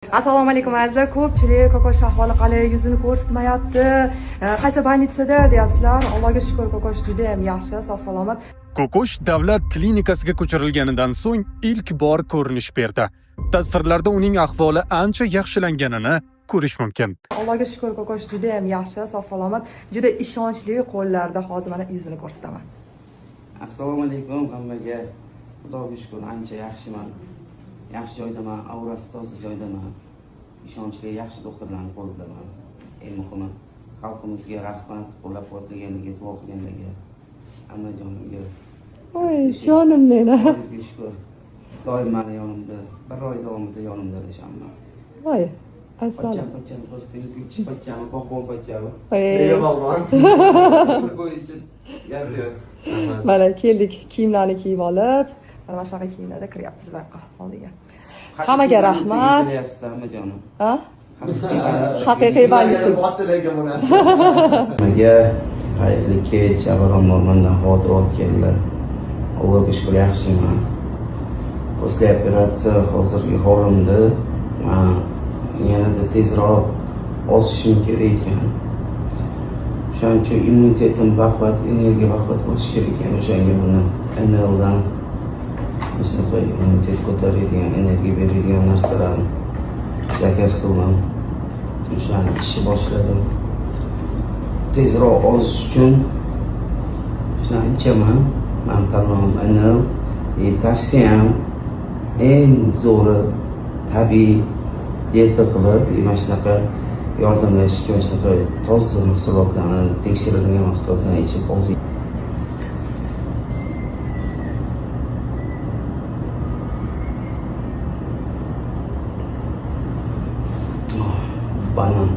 Assalomu alaykum azizlar. Ko'pchilik kokosh ahvoli qalay, yuzini ko'rsatmayapti, qaysi больницада deyapsizlar. Allohga shukr, kokosh juda ham yaxshi, sog' salomat. Kokosh davlat klinikasiga ko'chirilganidan so'ng ilk bor ko'rinish berdi. Tasvirlarda uning ahvoli ancha yaxshilanganini ko'rish mumkin. Allohga shukr, kokosh juda ham yaxshi, sog' salomat, juda ishonchli qo'llarda. Hozir mana yuzini ko'rsataman. Assalomu alaykum hammaga. Xudoga shukr, ancha yaxshiman. Yaxshi joydaman, aurasi toza joydaman. Ishonchli yaxshi doktorlarning qo'lidaman. Eng muhimi, xalqimizga rahmat, qo'llab-quvvatlaganligiga, duo qilganligiga, hammajonimga. Voy, jonim meni. Xudoga shukr. Doim meni yonimda, bir oy davomida yonimda deshamman. Voy, assalom. Pacham ko'rsatib, ikki pacham, qo'qon pacham. Nega bog'bon? Bo'yicha yo'q. Mana keldik, kiyimlarni kiyib olib, mana shunaqa kiyimlarda kiryapmiz bu yoqqa oldiga. Hammaga rahmat. Hammajonim. Ha? Haqiqiy balisi. Hammaga xayrli kech, avvalambor mendan xavotir olganlar. Allohga shukr yaxshiman. После operatsiya hozirgi holimda men yanada tezroq o'sishim kerak ekan. Shuning uchun immunitetim baquvvat, energiya baquvvat bo'lishi kerak ekan. O'shanga buni NLdan shunaqa immunitet ko'taradigan, energiya beradigan narsalarni zakaz qildim. Shularni ishni boshladim. Tezroq ozish uchun shuni ichaman. Men tanlovim NL. Tavsiyam eng zo'ri tabiiy dieta qilib, mana shunaqa yordamlashishga, mana shunaqa toza mahsulotlarni, tekshirilgan mahsulotlarni ichib ozish. Banan.